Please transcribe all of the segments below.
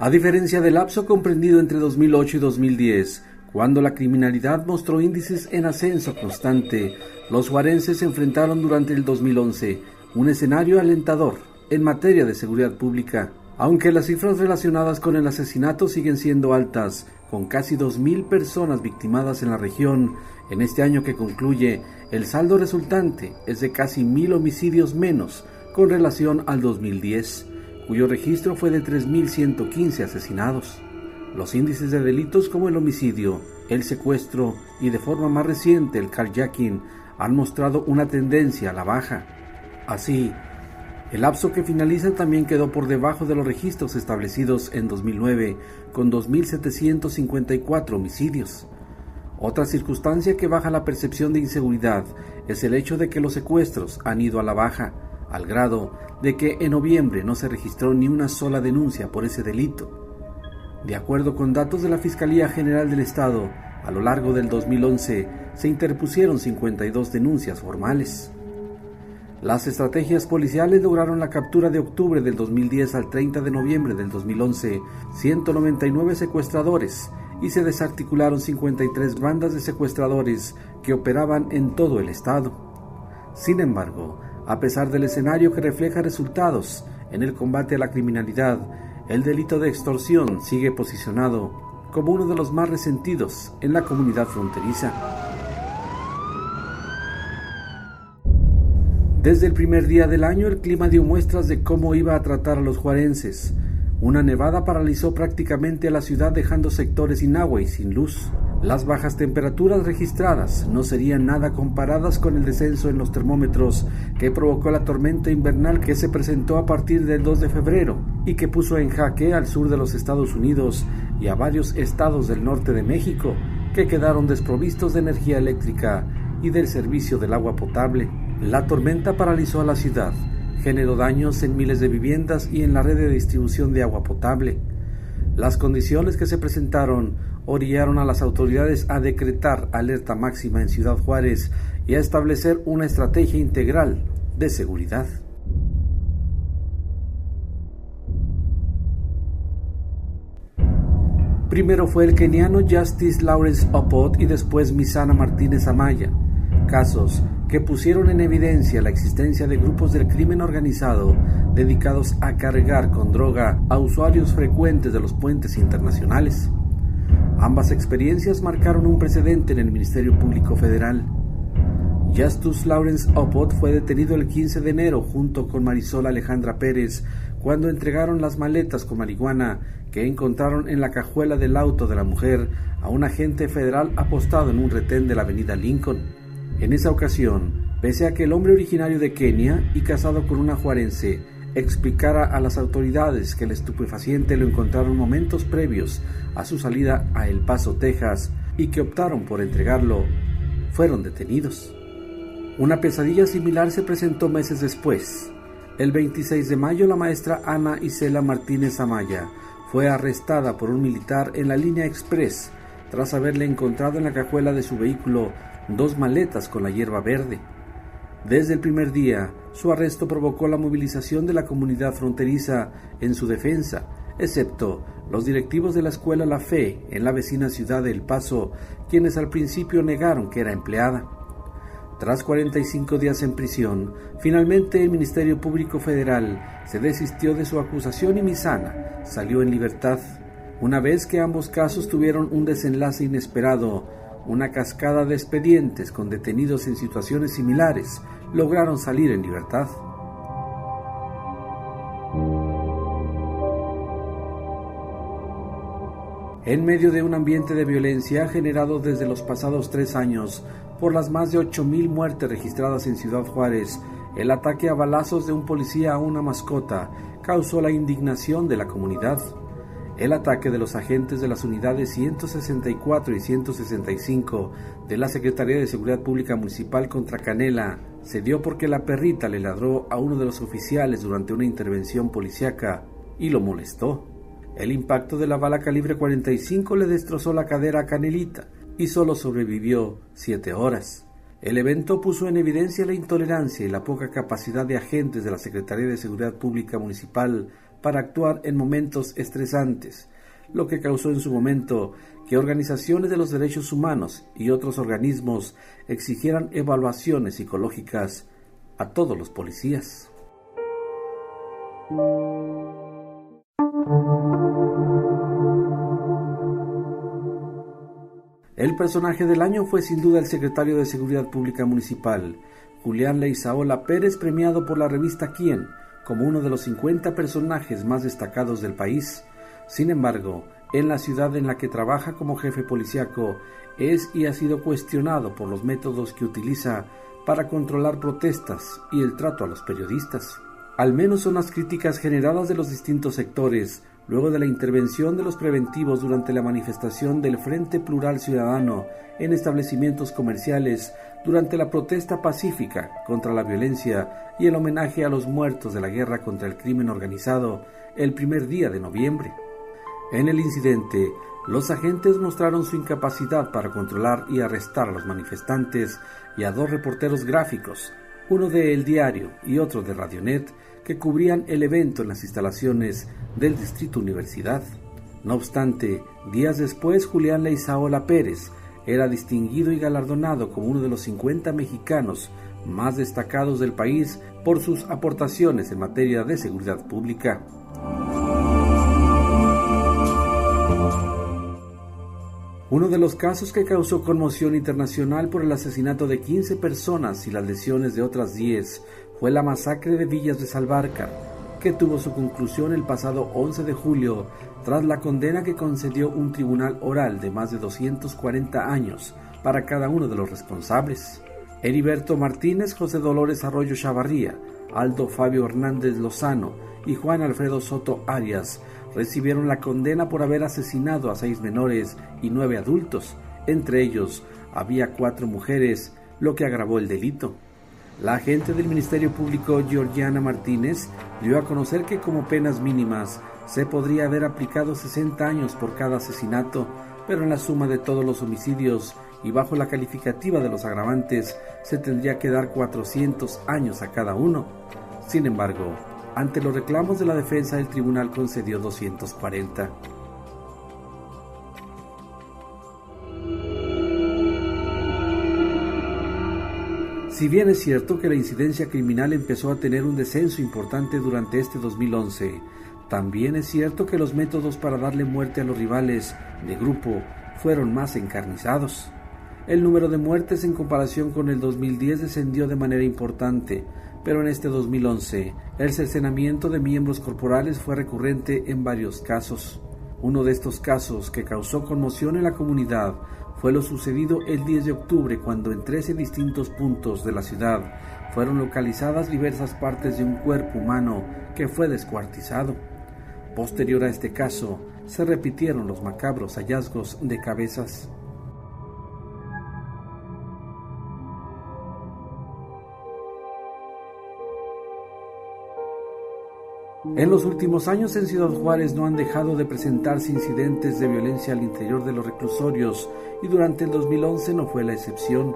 A diferencia del lapso comprendido entre 2008 y 2010, cuando la criminalidad mostró índices en ascenso constante, los juarenses se enfrentaron durante el 2011 un escenario alentador en materia de seguridad pública. Aunque las cifras relacionadas con el asesinato siguen siendo altas, con casi 2.000 personas victimadas en la región, en este año que concluye, el saldo resultante es de casi 1.000 homicidios menos con relación al 2010, cuyo registro fue de 3.115 asesinados. Los índices de delitos como el homicidio, el secuestro y de forma más reciente el carjacking han mostrado una tendencia a la baja. Así, el lapso que finaliza también quedó por debajo de los registros establecidos en 2009, con 2.754 homicidios. Otra circunstancia que baja la percepción de inseguridad es el hecho de que los secuestros han ido a la baja, al grado de que en noviembre no se registró ni una sola denuncia por ese delito. De acuerdo con datos de la Fiscalía General del Estado, a lo largo del 2011 se interpusieron 52 denuncias formales. Las estrategias policiales lograron la captura de octubre del 2010 al 30 de noviembre del 2011, 199 secuestradores, y se desarticularon 53 bandas de secuestradores que operaban en todo el estado. Sin embargo, a pesar del escenario que refleja resultados en el combate a la criminalidad, el delito de extorsión sigue posicionado como uno de los más resentidos en la comunidad fronteriza. Desde el primer día del año, el clima dio muestras de cómo iba a tratar a los juarenses. Una nevada paralizó prácticamente a la ciudad, dejando sectores sin agua y sin luz. Las bajas temperaturas registradas no serían nada comparadas con el descenso en los termómetros que provocó la tormenta invernal que se presentó a partir del 2 de febrero y que puso en jaque al sur de los Estados Unidos y a varios estados del norte de México, que quedaron desprovistos de energía eléctrica y del servicio del agua potable. La tormenta paralizó a la ciudad, generó daños en miles de viviendas y en la red de distribución de agua potable. Las condiciones que se presentaron orillaron a las autoridades a decretar alerta máxima en Ciudad Juárez y a establecer una estrategia integral de seguridad. Primero fue el keniano Justice Lawrence Oppott y después Misana Martínez Amaya, casos que pusieron en evidencia la existencia de grupos del crimen organizado dedicados a cargar con droga a usuarios frecuentes de los puentes internacionales. Ambas experiencias marcaron un precedente en el Ministerio Público Federal. Justice Lawrence Oppott fue detenido el 15 de enero junto con Marisol Alejandra Pérez cuando entregaron las maletas con marihuana que encontraron en la cajuela del auto de la mujer a un agente federal apostado en un retén de la avenida Lincoln. En esa ocasión, pese a que el hombre originario de Kenia y casado con una juarense explicara a las autoridades que el estupefaciente lo encontraron momentos previos a su salida a El Paso, Texas, y que optaron por entregarlo, fueron detenidos. Una pesadilla similar se presentó meses después. El 26 de mayo, la maestra Ana Isela Martínez Amaya fue arrestada por un militar en la línea express tras haberle encontrado en la cajuela de su vehículo 2 maletas con la hierba verde. Desde el primer día, su arresto provocó la movilización de la comunidad fronteriza en su defensa, excepto los directivos de la escuela La Fe en la vecina ciudad de El Paso, quienes al principio negaron que era empleada. Tras 45 días en prisión, finalmente el Ministerio Público Federal se desistió de su acusación y Misana salió en libertad. Una vez que ambos casos tuvieron un desenlace inesperado, una cascada de expedientes con detenidos en situaciones similares lograron salir en libertad. En medio de un ambiente de violencia generado desde los pasados 3 años por las más de 8,000 muertes registradas en Ciudad Juárez, el ataque a balazos de un policía a una mascota causó la indignación de la comunidad. El ataque de los agentes de las unidades 164 y 165 de la Secretaría de Seguridad Pública Municipal contra Canela se dio porque la perrita le ladró a uno de los oficiales durante una intervención policíaca y lo molestó. El impacto de la bala calibre 45 le destrozó la cadera a Canelita y solo sobrevivió 7 horas. El evento puso en evidencia la intolerancia y la poca capacidad de agentes de la Secretaría de Seguridad Pública Municipal para actuar en momentos estresantes, lo que causó en su momento que organizaciones de los derechos humanos y otros organismos exigieran evaluaciones psicológicas a todos los policías. El personaje del año fue sin duda el secretario de Seguridad Pública Municipal, Julián Leizaola Pérez, premiado por la revista Quién como uno de los 50 personajes más destacados del país. Sin embargo, en la ciudad en la que trabaja como jefe policíaco, es y ha sido cuestionado por los métodos que utiliza para controlar protestas y el trato a los periodistas. Al menos son las críticas generadas de los distintos sectores, luego de la intervención de los preventivos durante la manifestación del Frente Plural Ciudadano en establecimientos comerciales durante la protesta pacífica contra la violencia y el homenaje a los muertos de la guerra contra el crimen organizado el primer día de noviembre. En el incidente, los agentes mostraron su incapacidad para controlar y arrestar a los manifestantes y a 2 reporteros gráficos, uno de El Diario y otro de Radionet, que cubrían el evento en las instalaciones del Distrito Universidad. No obstante, días después, Julián Leizaola Pérez era distinguido y galardonado como uno de los 50 mexicanos más destacados del país por sus aportaciones en materia de seguridad pública. Uno de los casos que causó conmoción internacional por el asesinato de 15 personas y las lesiones de otras 10 fue la masacre de Villas de Salvarcar, que tuvo su conclusión el pasado 11 de julio tras la condena que concedió un tribunal oral de más de 240 años para cada uno de los responsables. Heriberto Martínez, José Dolores Arroyo Chavarría, Aldo Fabio Hernández Lozano y Juan Alfredo Soto Arias recibieron la condena por haber asesinado a 6 menores y 9 adultos. Entre ellos había 4 mujeres, lo que agravó el delito. La agente del Ministerio Público, Georgiana Martínez, dio a conocer que como penas mínimas se podría haber aplicado 60 años por cada asesinato, pero en la suma de todos los homicidios y bajo la calificativa de los agravantes se tendría que dar 400 años a cada uno. Sin embargo, ante los reclamos de la defensa, el tribunal concedió 240. Si bien es cierto que la incidencia criminal empezó a tener un descenso importante durante este 2011, también es cierto que los métodos para darle muerte a los rivales de grupo fueron más encarnizados. El número de muertes en comparación con el 2010 descendió de manera importante, pero en este 2011 el cercenamiento de miembros corporales fue recurrente en varios casos. Uno de estos casos que causó conmoción en la comunidad fue lo sucedido el 10 de octubre, cuando en 13 distintos puntos de la ciudad fueron localizadas diversas partes de un cuerpo humano que fue descuartizado. Posterior a este caso, se repitieron los macabros hallazgos de cabezas. En los últimos años en Ciudad Juárez no han dejado de presentarse incidentes de violencia al interior de los reclusorios y durante el 2011 no fue la excepción.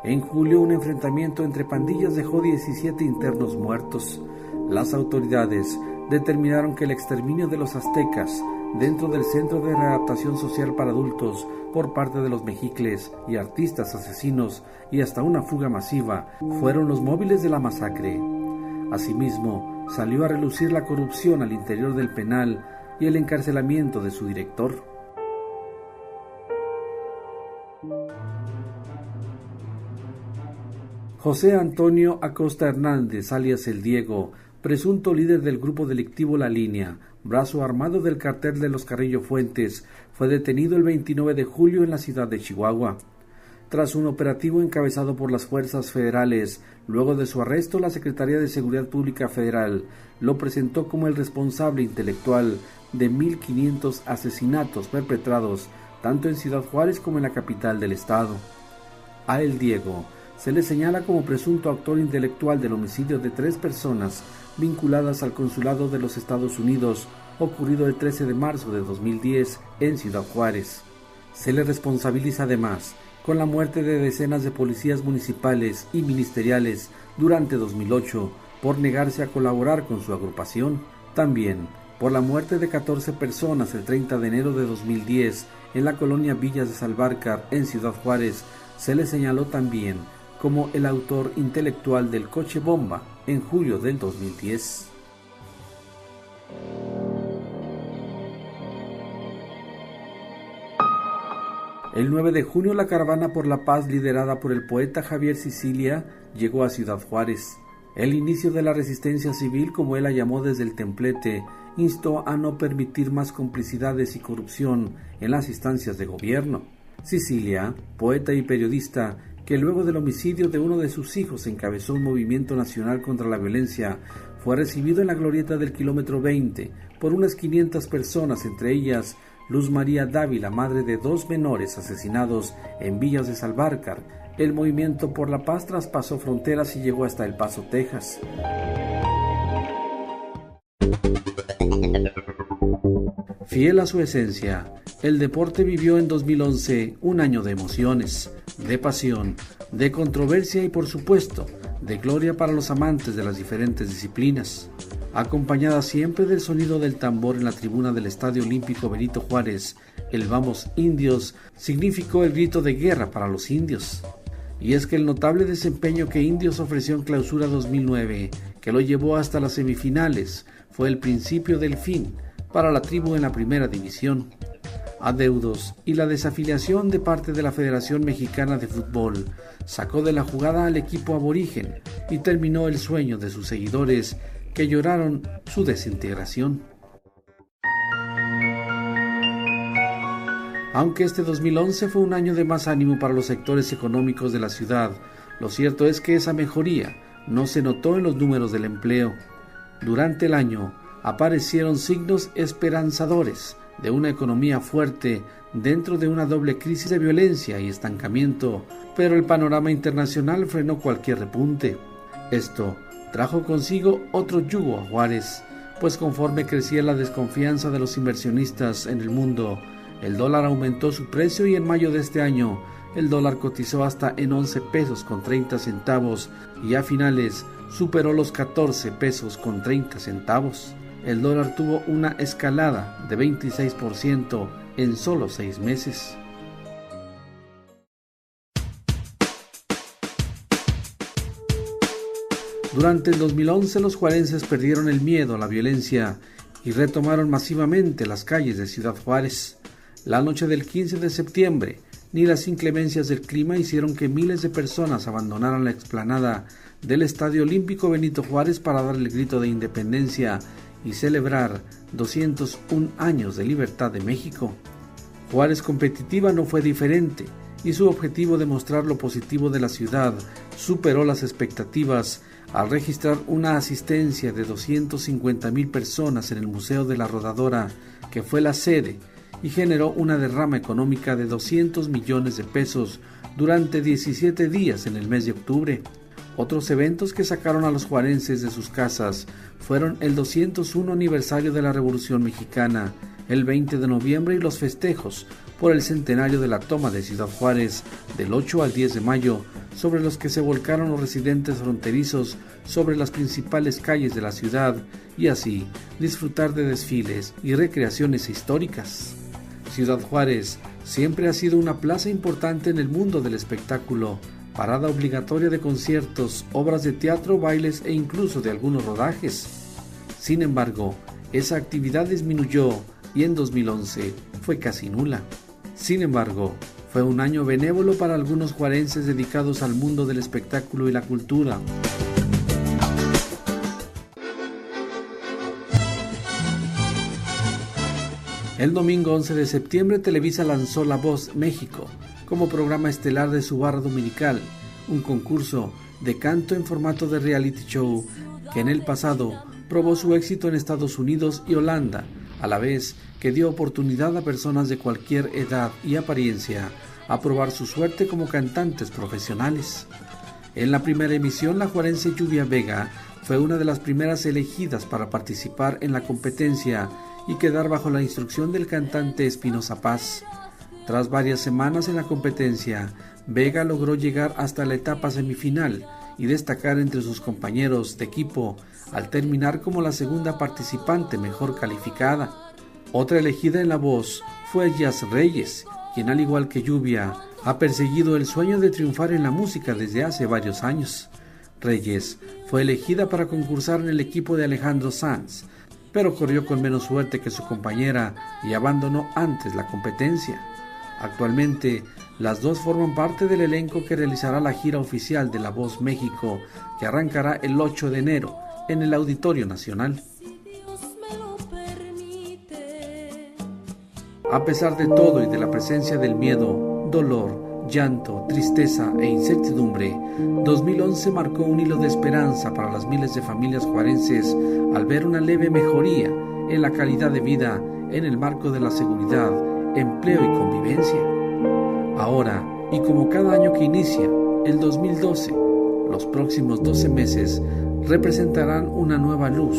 En julio un enfrentamiento entre pandillas dejó 17 internos muertos. Las autoridades determinaron que el exterminio de los aztecas dentro del Centro de Readaptación Social para Adultos por parte de los mexicles y artistas asesinos y hasta una fuga masiva fueron los móviles de la masacre. Asimismo, salió a relucir la corrupción al interior del penal y el encarcelamiento de su director. José Antonio Acosta Hernández, alias El Diego, presunto líder del grupo delictivo La Línea, brazo armado del cartel de los Carrillo Fuentes, fue detenido el 29 de julio en la ciudad de Chihuahua. Tras un operativo encabezado por las fuerzas federales, luego de su arresto, la Secretaría de Seguridad Pública Federal lo presentó como el responsable intelectual de 1.500 asesinatos perpetrados tanto en Ciudad Juárez como en la capital del estado. A El Diego se le señala como presunto autor intelectual del homicidio de 3 personas vinculadas al consulado de los Estados Unidos, ocurrido el 13 de marzo de 2010 en Ciudad Juárez. Se le responsabiliza además con la muerte de decenas de policías municipales y ministeriales durante 2008 por negarse a colaborar con su agrupación. También por la muerte de 14 personas el 30 de enero de 2010 en la colonia Villas de Salvarcar, en Ciudad Juárez, se le señaló también como el autor intelectual del coche bomba en julio del 2010. El 9 de junio la caravana por la paz liderada por el poeta Javier Sicilia llegó a Ciudad Juárez. El inicio de la resistencia civil, como él la llamó desde el templete, instó a no permitir más complicidades y corrupción en las instancias de gobierno. Sicilia, poeta y periodista, que luego del homicidio de uno de sus hijos encabezó un movimiento nacional contra la violencia, fue recibido en la glorieta del kilómetro 20 por unas 500 personas, entre ellas Luz María Dávila, madre de 2 menores asesinados en Villas de Salvarcar. El movimiento por la paz traspasó fronteras y llegó hasta El Paso, Texas. Fiel a su esencia, el deporte vivió en 2011 un año de emociones, de pasión, de controversia y, por supuesto, de gloria para los amantes de las diferentes disciplinas. Acompañada siempre del sonido del tambor en la tribuna del Estadio Olímpico Benito Juárez, el Vamos Indios significó el grito de guerra para los indios. Y es que el notable desempeño que Indios ofreció en Clausura 2009, que lo llevó hasta las semifinales, fue el principio del fin para la tribu en la primera división. Adeudos y la desafiliación de parte de la Federación Mexicana de Fútbol sacó de la jugada al equipo aborigen y terminó el sueño de sus seguidores, que lloraron su desintegración. Aunque este 2011 fue un año de más ánimo para los sectores económicos de la ciudad, lo cierto es que esa mejoría no se notó en los números del empleo. Durante el año aparecieron signos esperanzadores de una economía fuerte dentro de una doble crisis de violencia y estancamiento, pero el panorama internacional frenó cualquier repunte. Esto trajo consigo otro yugo a Juárez, pues conforme crecía la desconfianza de los inversionistas en el mundo, el dólar aumentó su precio y en mayo de este año el dólar cotizó hasta en 11 pesos con 30 centavos y a finales superó los 14 pesos con 30 centavos. El dólar tuvo una escalada de 26% en solo 6 meses. Durante el 2011 los juarenses perdieron el miedo a la violencia y retomaron masivamente las calles de Ciudad Juárez. La noche del 15 de septiembre, ni las inclemencias del clima hicieron que miles de personas abandonaran la explanada del Estadio Olímpico Benito Juárez para dar el grito de independencia y celebrar 201 años de libertad de México. Juárez Competitiva no fue diferente, y su objetivo de mostrar lo positivo de la ciudad superó las expectativas al registrar una asistencia de 250,000 personas en el Museo de la Rodadora, que fue la sede, y generó una derrama económica de 200 millones de pesos durante 17 días en el mes de octubre. Otros eventos que sacaron a los juarenses de sus casas fueron el 201 aniversario de la Revolución Mexicana, el 20 de noviembre y los festejos por el centenario de la toma de Ciudad Juárez del 8 al 10 de mayo, sobre los que se volcaron los residentes fronterizos sobre las principales calles de la ciudad y así disfrutar de desfiles y recreaciones históricas. Ciudad Juárez siempre ha sido una plaza importante en el mundo del espectáculo, parada obligatoria de conciertos, obras de teatro, bailes e incluso de algunos rodajes. Sin embargo, esa actividad disminuyó y en 2011 fue casi nula. Sin embargo, fue un año benévolo para algunos juarenses dedicados al mundo del espectáculo y la cultura. El domingo 11 de septiembre Televisa lanzó La Voz México como programa estelar de su barra dominical, un concurso de canto en formato de reality show que en el pasado probó su éxito en Estados Unidos y Holanda, a la vez que dio oportunidad a personas de cualquier edad y apariencia a probar su suerte como cantantes profesionales. En la primera emisión, la juarense Lluvia Vega fue una de las primeras elegidas para participar en la competencia y quedar bajo la instrucción del cantante Espinoza Paz. Tras varias semanas en la competencia, Vega logró llegar hasta la etapa semifinal y destacar entre sus compañeros de equipo al terminar como la segunda participante mejor calificada. Otra elegida en la voz fue Jazz Reyes, quien al igual que Lluvia ha perseguido el sueño de triunfar en la música desde hace varios años. Reyes fue elegida para concursar en el equipo de Alejandro Sanz, pero corrió con menos suerte que su compañera y abandonó antes la competencia. Actualmente, las dos forman parte del elenco que realizará la gira oficial de La Voz México, que arrancará el 8 de enero en el Auditorio Nacional. A pesar de todo y de la presencia del miedo, dolor, llanto, tristeza e incertidumbre, 2011 marcó un hilo de esperanza para las miles de familias juarenses al ver una leve mejoría en la calidad de vida en el marco de la seguridad, empleo y convivencia. Ahora, y como cada año que inicia, el 2012, los próximos 12 meses representarán una nueva luz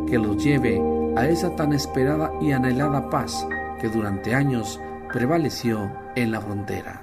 que los lleve a esa tan esperada y anhelada paz que durante años prevaleció en la frontera.